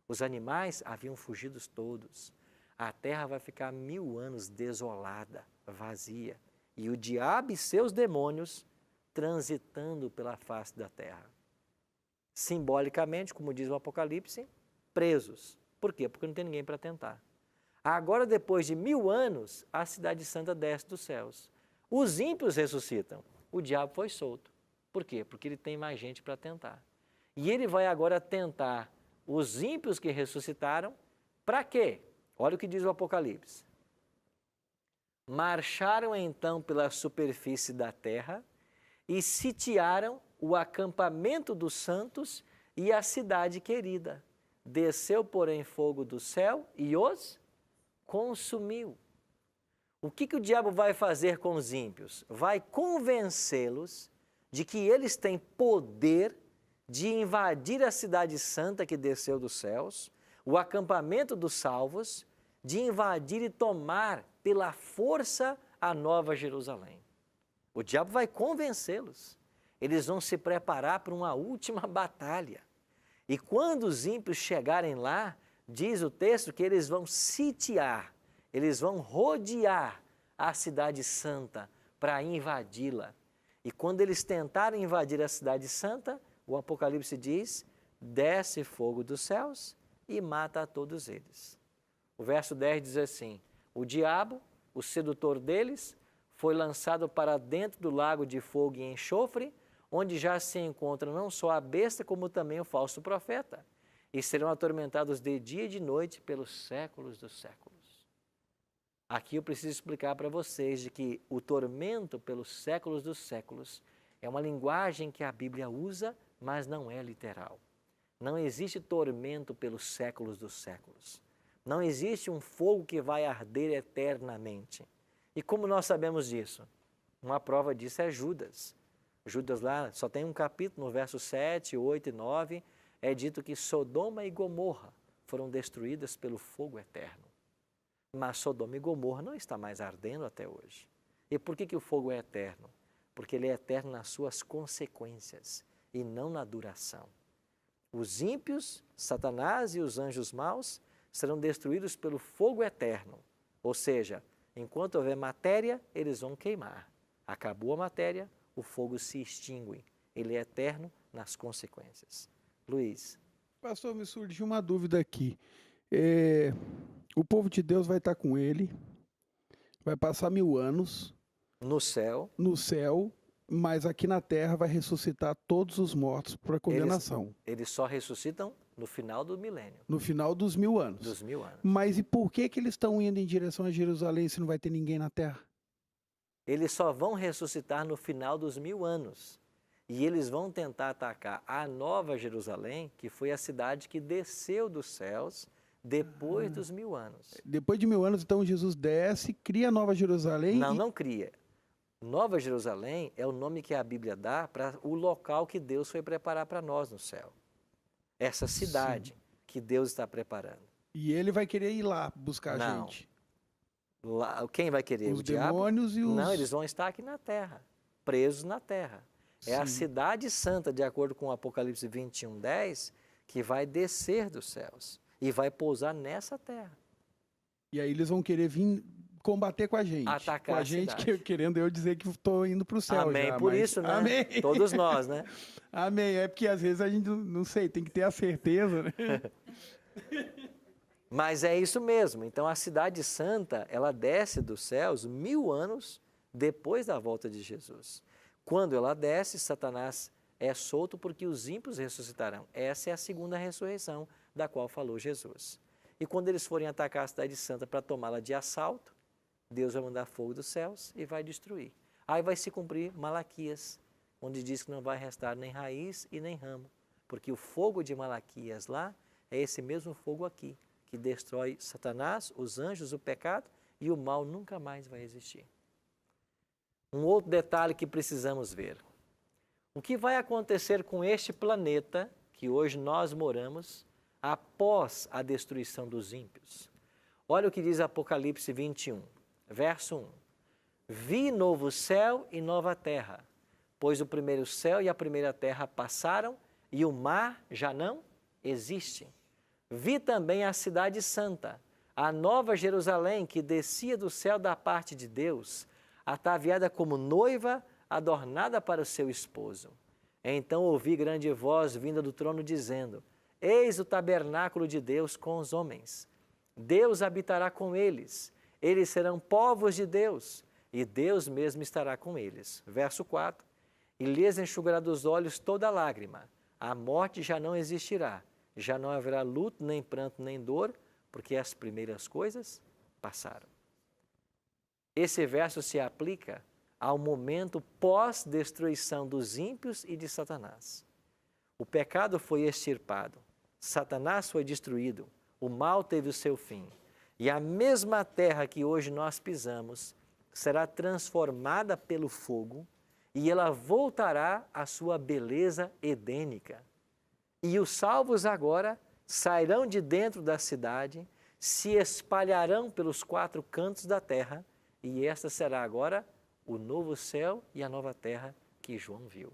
Os animais haviam fugido todos. A terra vai ficar 1000 anos desolada, vazia. E o diabo e seus demônios transitando pela face da terra. Simbolicamente, como diz o Apocalipse, presos. Por quê? Porque não tem ninguém para tentar. Agora, depois de 1000 anos, a cidade santa desce dos céus. Os ímpios ressuscitam. O diabo foi solto. Por quê? Porque ele tem mais gente para tentar. E ele vai agora tentar os ímpios que ressuscitaram. Para quê? Olha o que diz o Apocalipse. Marcharam então pela superfície da terra e sitiaram o acampamento dos santos e a cidade querida. Desceu, porém, fogo do céu e os consumiu. O que o diabo vai fazer com os ímpios? Vai convencê-los de que eles têm poder de invadir a cidade santa que desceu dos céus, o acampamento dos salvos, de invadir e tomar pela força a Nova Jerusalém. O diabo vai convencê-los. Eles vão se preparar para uma última batalha. E quando os ímpios chegarem lá, diz o texto que eles vão sitiar, eles vão rodear a cidade santa para invadi-la. E quando eles tentarem invadir a cidade santa, o Apocalipse diz, desce fogo dos céus e mata a todos eles. O verso 10 diz assim, o diabo, o sedutor deles, foi lançado para dentro do lago de fogo e enxofre, onde já se encontra não só a besta, como também o falso profeta, e serão atormentados de dia e de noite pelos séculos dos séculos. Aqui eu preciso explicar para vocês de que o tormento pelos séculos dos séculos é uma linguagem que a Bíblia usa mas não é literal. Não existe tormento pelos séculos dos séculos. Não existe um fogo que vai arder eternamente. E como nós sabemos disso? Uma prova disso é Judas. Judas lá só tem um capítulo, no verso 7, 8 e 9, é dito que Sodoma e Gomorra foram destruídas pelo fogo eterno. Mas Sodoma e Gomorra não está mais ardendo até hoje. E por que o fogo é eterno? Porque ele é eterno nas suas consequências e não na duração. Os ímpios, Satanás e os anjos maus serão destruídos pelo fogo eterno. Ou seja, enquanto houver matéria, eles vão queimar. Acabou a matéria, o fogo se extingue. Ele é eterno nas consequências. Luiz. Pastor, me surgiu uma dúvida aqui. O povo de Deus vai estar com ele, vai passar 1000 anos. No céu. No céu, mas aqui na terra vai ressuscitar todos os mortos para condenação. Eles só ressuscitam no final do milênio. No final dos 1000 anos. Dos 1000 anos. Mas e por que eles estão indo em direção a Jerusalém se não vai ter ninguém na terra? Eles só vão ressuscitar no final dos 1000 anos. E eles vão tentar atacar a Nova Jerusalém, que foi a cidade que desceu dos céus depois dos 1000 anos. Depois de 1000 anos, então, Jesus desce, cria a Nova Jerusalém? Não cria. Nova Jerusalém é o nome que a Bíblia dá para o local que Deus foi preparar para nós no céu. Essa cidade que Deus está preparando. E ele vai querer ir lá buscar a gente? Lá, quem vai querer? Os o diabo? Demônios e os... Não, eles vão estar aqui na terra, presos na terra. É a cidade santa, de acordo com o Apocalipse 21:10, que vai descer dos céus e vai pousar nessa terra. E aí eles vão querer vir combater com a gente. Atacar com a gente, querendo eu dizer que estou indo para o céu. Amém, já, por mas... isso, né? Amém. Todos nós, né? Amém, é porque às vezes a gente não sei, tem que ter a certeza, né? Mas é isso mesmo. Então a cidade santa, ela desce dos céus 1000 anos depois da volta de Jesus. Quando ela desce, Satanás é solto porque os ímpios ressuscitarão. Essa é a segunda ressurreição da qual falou Jesus. E quando eles forem atacar a cidade santa para tomá-la de assalto, Deus vai mandar fogo dos céus e vai destruir. Aí vai se cumprir Malaquias, onde diz que não vai restar nem raiz e nem ramo, porque o fogo de Malaquias lá é esse mesmo fogo aqui, que destrói Satanás, os anjos, o pecado, e o mal nunca mais vai existir. Um outro detalhe que precisamos ver. O que vai acontecer com este planeta que hoje nós moramos após a destruição dos ímpios? Olha o que diz Apocalipse 21, verso 1. Vi novo céu e nova terra, pois o primeiro céu e a primeira terra passaram e o mar já não existe. Vi também a cidade santa, a nova Jerusalém que descia do céu da parte de Deus, ataviada como noiva, adornada para o seu esposo. Então ouvi grande voz vinda do trono dizendo: Eis o tabernáculo de Deus com os homens. Deus habitará com eles. Eles serão povos de Deus, e Deus mesmo estará com eles. Verso 4. E lhes enxugará dos olhos toda lágrima. A morte já não existirá. Já não haverá luto, nem pranto, nem dor, porque as primeiras coisas passaram. Esse verso se aplica ao momento pós-destruição dos ímpios e de Satanás. O pecado foi extirpado, Satanás foi destruído, o mal teve o seu fim. E a mesma terra que hoje nós pisamos será transformada pelo fogo e ela voltará à sua beleza edênica. E os salvos agora sairão de dentro da cidade, se espalharão pelos 4 cantos da terra, e esta será agora o novo céu e a nova terra que João viu.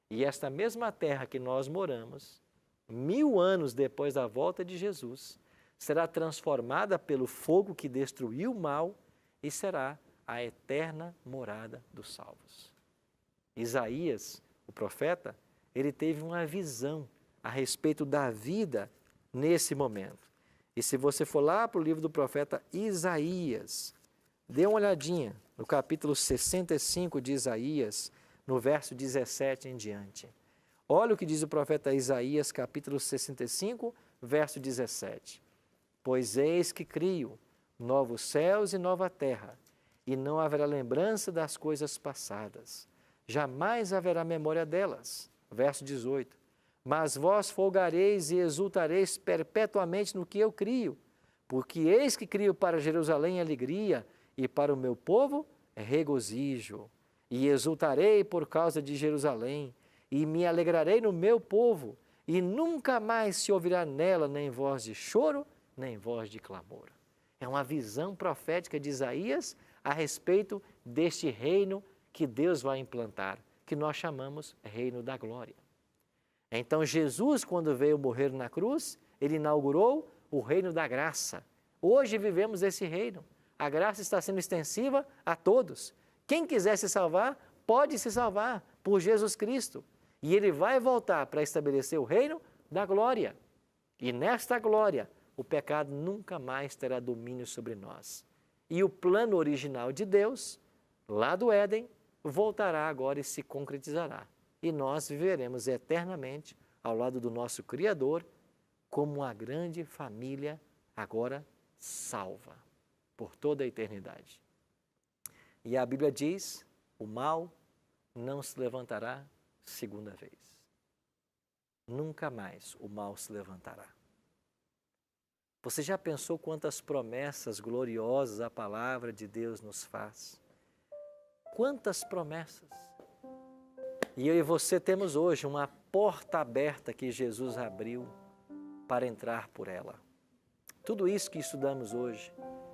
E esta mesma terra que nós moramos, 1000 anos depois da volta de Jesus, será transformada pelo fogo que destruiu o mal e será a eterna morada dos salvos. Isaías, o profeta, ele teve uma visão a respeito da vida nesse momento. E se você for lá para o livro do profeta Isaías, dê uma olhadinha no capítulo 65 de Isaías, no verso 17 em diante. Olha o que diz o profeta Isaías, capítulo 65, verso 17. Pois eis que crio novos céus e nova terra, e não haverá lembrança das coisas passadas, jamais haverá memória delas. Verso 18. Mas vós folgareis e exultareis perpetuamente no que eu crio, porque eis que crio para Jerusalém alegria e para o meu povo regozijo. E exultarei por causa de Jerusalém, e me alegrarei no meu povo, e nunca mais se ouvirá nela nem voz de choro, nem voz de clamor. É uma visão profética de Isaías a respeito deste reino que Deus vai implantar, que nós chamamos reino da glória. Então Jesus, quando veio morrer na cruz, ele inaugurou o reino da graça. Hoje vivemos esse reino. A graça está sendo extensiva a todos. Quem quiser se salvar, pode se salvar por Jesus Cristo. E ele vai voltar para estabelecer o reino da glória. E nesta glória, o pecado nunca mais terá domínio sobre nós. E o plano original de Deus, lá do Éden, voltará agora e se concretizará. E nós viveremos eternamente ao lado do nosso Criador, como uma grande família agora salva por toda a eternidade. E a Bíblia diz, o mal não se levantará segunda vez. Nunca mais o mal se levantará. Você já pensou quantas promessas gloriosas a palavra de Deus nos faz? Quantas promessas! E eu e você temos hoje uma porta aberta que Jesus abriu para entrar por ela. Tudo isso que estudamos hoje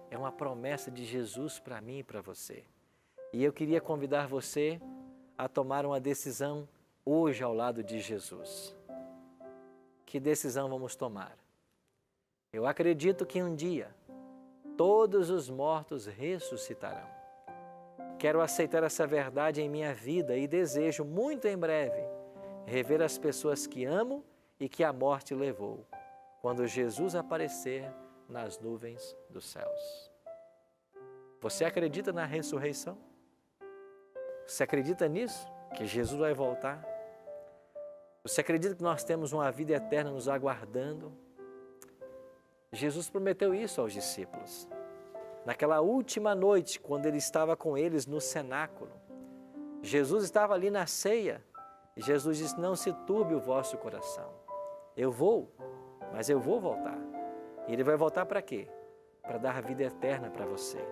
é uma promessa de Jesus para mim e para você. E eu queria convidar você a tomar uma decisão hoje ao lado de Jesus. Que decisão vamos tomar? Eu acredito que um dia todos os mortos ressuscitarão. Quero aceitar essa verdade em minha vida e desejo muito em breve rever as pessoas que amo e que a morte levou, quando Jesus aparecer nas nuvens dos céus. Você acredita na ressurreição? Você acredita nisso? Que Jesus vai voltar? Você acredita que nós temos uma vida eterna nos aguardando? Jesus prometeu isso aos discípulos. Naquela última noite, quando ele estava com eles no cenáculo, Jesus estava ali na ceia e Jesus disse, não se turbe o vosso coração. Eu vou, mas eu vou voltar. E ele vai voltar para quê? Para dar vida eterna para você.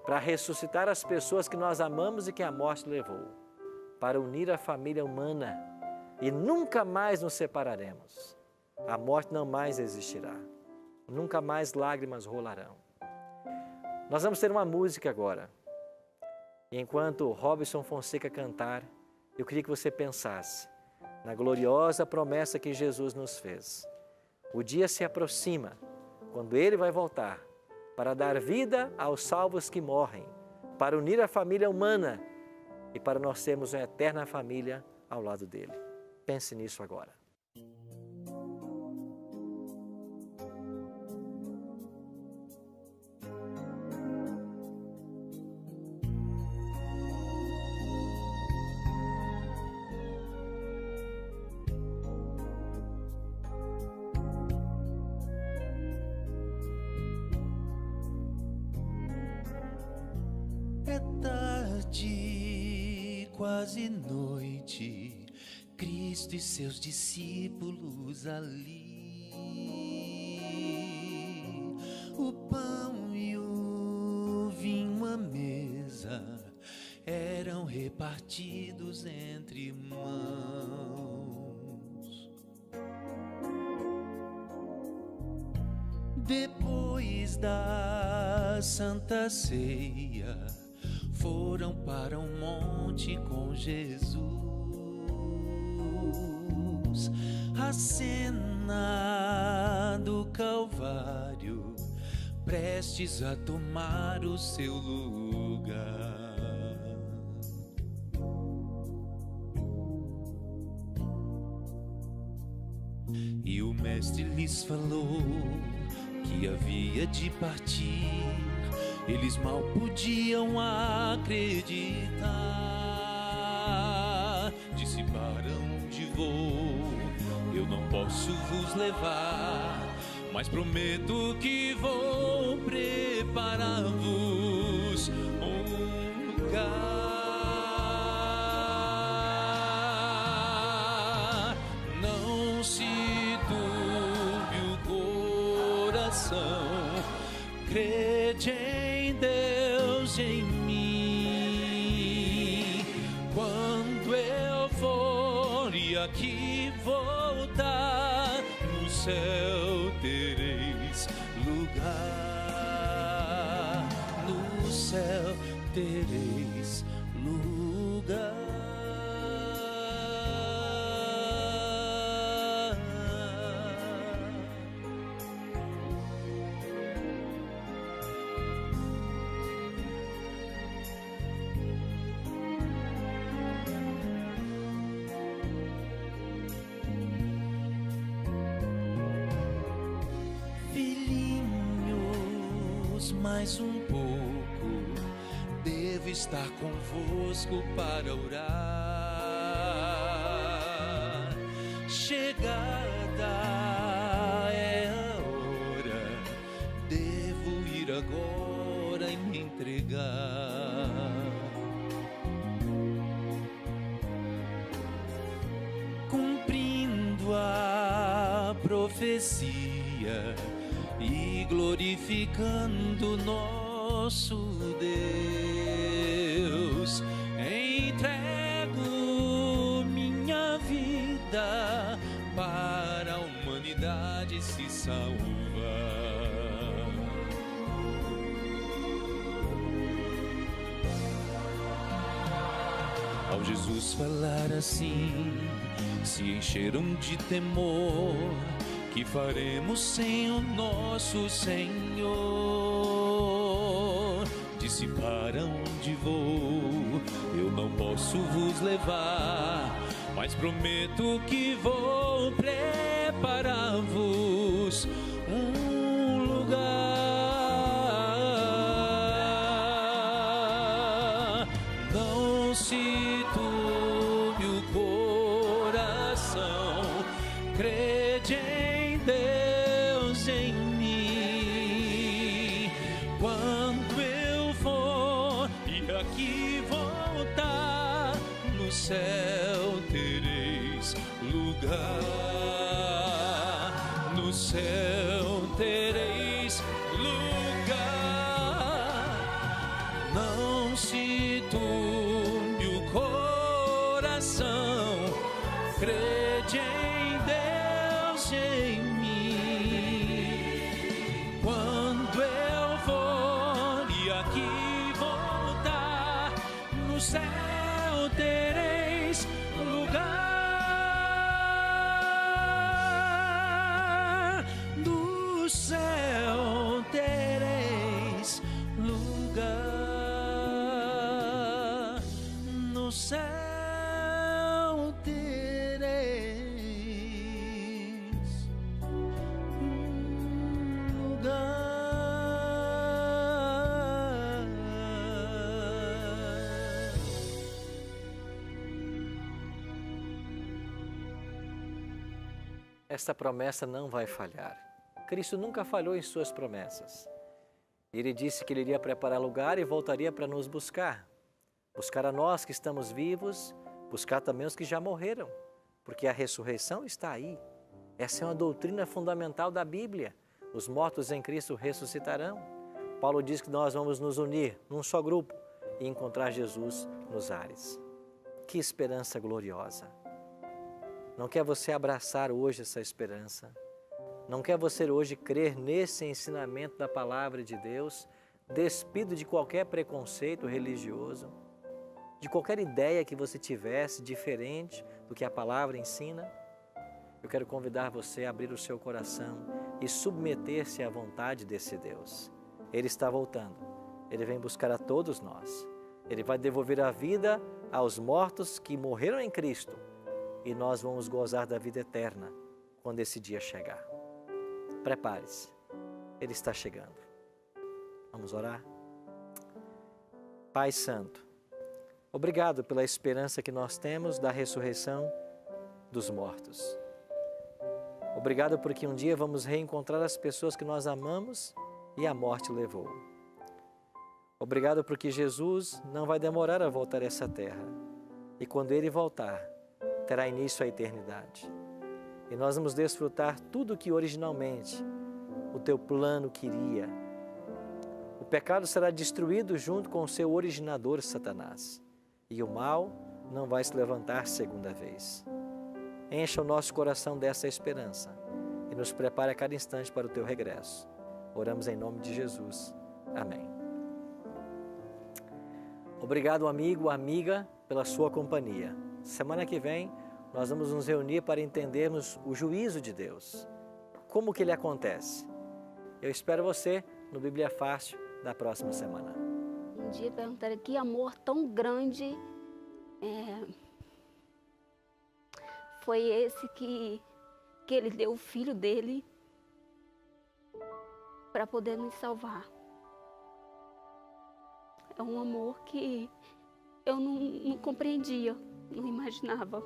Para ressuscitar as pessoas que nós amamos e que a morte levou. Para unir a família humana e nunca mais nos separaremos. A morte não mais existirá. Nunca mais lágrimas rolarão. Nós vamos ter uma música agora. E enquanto Robson Fonseca cantar, eu queria que você pensasse na gloriosa promessa que Jesus nos fez. O dia se aproxima, quando Ele vai voltar, para dar vida aos salvos que morrem, para unir a família humana e para nós termos uma eterna família ao lado dEle. Pense nisso agora. É tarde, quase noite, Cristo e seus discípulos ali. O pão e o vinho à mesa eram repartidos entre mãos. Depois da Santa Ceia, foram para um monte com Jesus. A cena do Calvário, prestes a tomar o seu lugar. E o mestre lhes falou que havia de partir. Eles mal podiam acreditar. Disse, para onde vou? Eu não posso vos levar, mas prometo que vou preparar-vos um lugar. Não Deus em mim. Quando eu for e aqui voltar, no céu tereis lugar, no céu tereis lugar. Mais um pouco, devo estar convosco para orar. Chegada é a hora, devo ir agora e me entregar. Cumprindo a profecia e glorificando nosso Deus, entrego minha vida para a humanidade se salvar. Ao Jesus falar assim, se encheram de temor. Que faremos sem o nosso Senhor? Disse: para onde vou? Eu não posso vos levar, mas prometo que vou preparar-vos um lugar. Não se turbe o coração, crede em Deus em mim. Quando eu for e aqui voltar, no céu tereis lugar, no céu tereis lugar. Não se turbe o coração, crede em Deus em mim. Quando eu for e aqui voltar, no céu tereis lugar, no céu tereis lugar, no céu tereis lugar. Esta promessa não vai falhar. Cristo nunca falhou em suas promessas. Ele disse que ele iria preparar lugar e voltaria para nos buscar. Buscar a nós que estamos vivos, buscar também os que já morreram, porque a ressurreição está aí. Essa é uma doutrina fundamental da Bíblia. Os mortos em Cristo ressuscitarão. Paulo diz que nós vamos nos unir num só grupo e encontrar Jesus nos ares. Que esperança gloriosa! Não quer você abraçar hoje essa esperança? Não quer você hoje crer nesse ensinamento da palavra de Deus, despido de qualquer preconceito religioso, de qualquer ideia que você tivesse diferente do que a palavra ensina? Eu quero convidar você a abrir o seu coração e submeter-se à vontade desse Deus. Ele está voltando. Ele vem buscar a todos nós. Ele vai devolver a vida aos mortos que morreram em Cristo. E nós vamos gozar da vida eterna quando esse dia chegar. Prepare-se. Ele está chegando. Vamos orar? Pai Santo, obrigado pela esperança que nós temos da ressurreição dos mortos. Obrigado porque um dia vamos reencontrar as pessoas que nós amamos e a morte levou. Obrigado porque Jesus não vai demorar a voltar a essa terra. E quando Ele voltar, terá início a eternidade. E nós vamos desfrutar tudo o que originalmente o Teu plano queria. O pecado será destruído junto com o seu originador, Satanás, e o mal não vai se levantar segunda vez. Encha o nosso coração dessa esperança e nos prepare a cada instante para o teu regresso. Oramos em nome de Jesus. Amém. Obrigado, amigo, amiga, pela sua companhia. Semana que vem, nós vamos nos reunir para entendermos o juízo de Deus. Como que ele acontece? Eu espero você no Bíblia Fácil da próxima semana. Um dia perguntaram que amor tão grande foi esse que ele deu o filho dele para poder nos salvar. É um amor que eu não compreendia, não imaginava.